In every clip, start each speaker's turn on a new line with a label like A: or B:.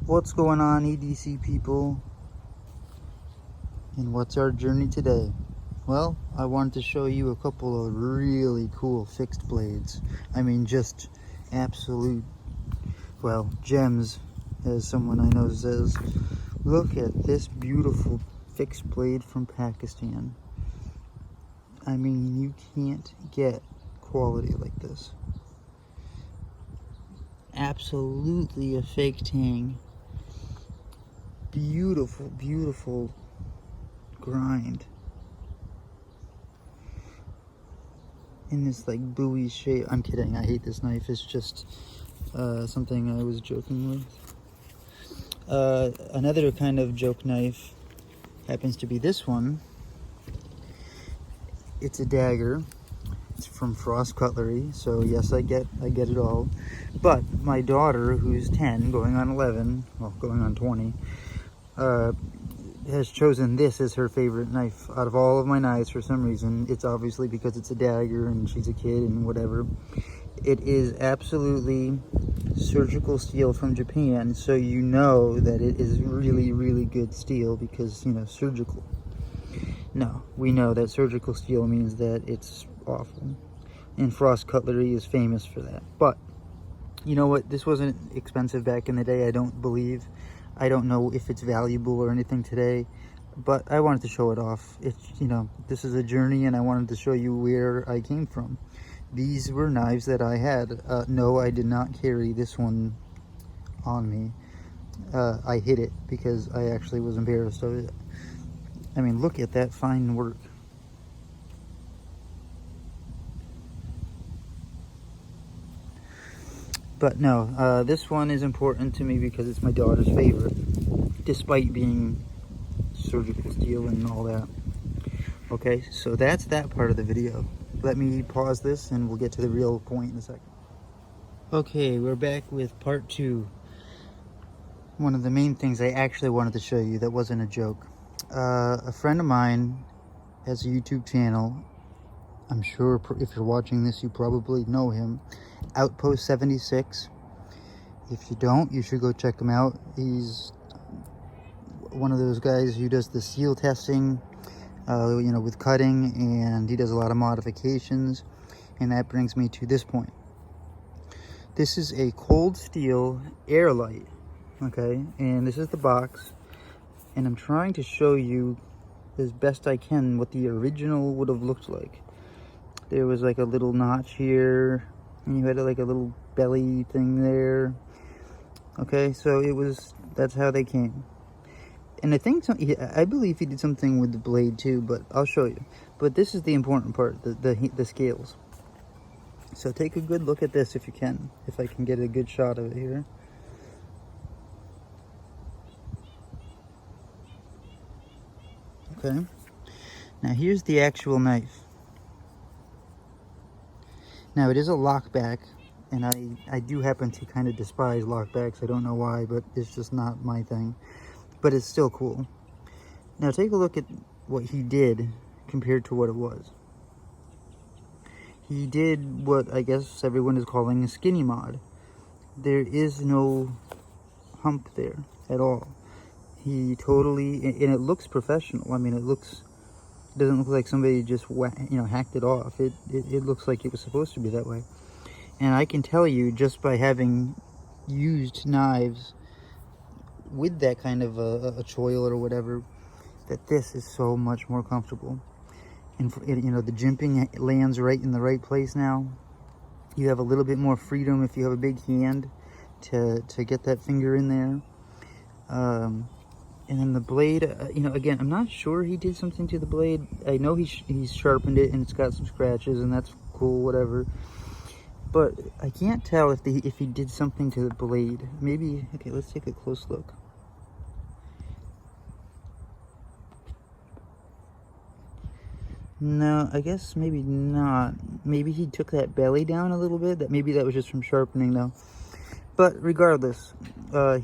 A: What's going on, EDC people? And what's our journey today? Well, I wanted to show you a couple of really cool fixed blades. I mean, just absolute, well, gems, as someone I know says. Look at this beautiful fixed blade from Pakistan. I mean, you can't get quality like this. Absolutely a fake tang. Beautiful, beautiful grind in this like buoy shape. I'm kidding, I hate this knife. It's just something I was joking with. Another kind of joke knife happens to be this one. It's a dagger. It's from Frost Cutlery, so yes, I get it all. But my daughter, who's 10, going on 11, well, going on 20, has chosen this as her favorite knife out of all of my knives for some reason. It's obviously because it's a dagger and she's a kid and whatever. It is absolutely surgical steel from Japan, so you know that it is really, really good steel because, you know, surgical. No, we know that surgical steel means that it's awful. And Frost Cutlery is famous for that. But, you know what? This wasn't expensive back in the day, I don't believe. I don't know if it's valuable or anything today, but I wanted to show it off. It's, you know, this is a journey and I wanted to show you where I came from. These were knives that I had. No, I did not carry this one on me. I hid it because I actually was embarrassed of it. I mean, look at that fine work. But no, this one is important to me because it's my daughter's favorite, despite being surgical steel and all that. Okay, so that's that part of the video. Let me pause this and we'll get to the real point in a second. Okay, we're back with part 2. One of the main things I actually wanted to show you that wasn't a joke. A friend of mine has a YouTube channel. I'm sure if you're watching this, you probably know him. Outpost 76. If you don't, you should go check him out. He's one of those guys who does the seal testing, you know, with cutting, and he does a lot of modifications. And that brings me to this point. This is a cold steel AirLite, okay? And this is the box. And I'm trying to show you as best I can what the original would have looked like. There was like a little notch here, and you had like a little belly thing there. Okay, so it was, that's how they came. And I think, I believe he did something with the blade too, but I'll show you. But this is the important part, the scales. So take a good look at this if you can, if I can get a good shot of it here. Okay, now here's the actual knife. Now it is a lockback, and I do happen to kind of despise lockbacks. I don't know why, but it's just not my thing. But it's still cool. Now take a look at what he did compared to what it was. He did what I guess everyone is calling a skinny mod. There is no hump there at all. He totally, and it looks professional. I mean, it doesn't look like somebody just hacked it off. It looks like it was supposed to be that way. And I can tell you, just by having used knives with that kind of a choil or whatever, that this is so much more comfortable. And you know, the jimping lands right in the right place now. You have a little bit more freedom if you have a big hand to get that finger in there. And then the blade, you know, again, I'm not sure he did something to the blade. I know he's sharpened it and it's got some scratches, and that's cool, whatever. But I can't tell if he did something to the blade. Maybe, okay, let's take a close look. No, I guess maybe not. Maybe he took that belly down a little bit. Maybe that was just from sharpening though. But regardless,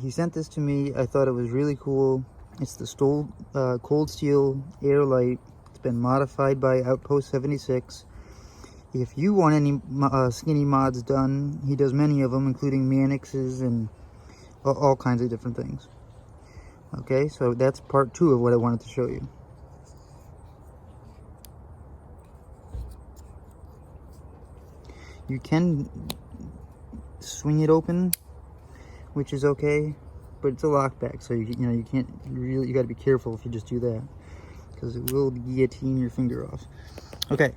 A: he sent this to me. I thought it was really cool. It's the cold steel AirLite. It's been modified by Outpost 76. If you want any skinny mods done, he does many of them, including Mannix's and all kinds of different things. Okay, so that's part 2 of what I wanted to show you. You can swing it open, which is okay, but it's a lockback, so you know you can't really, you got to be careful if you just do that, because it will guillotine your finger off. Okay,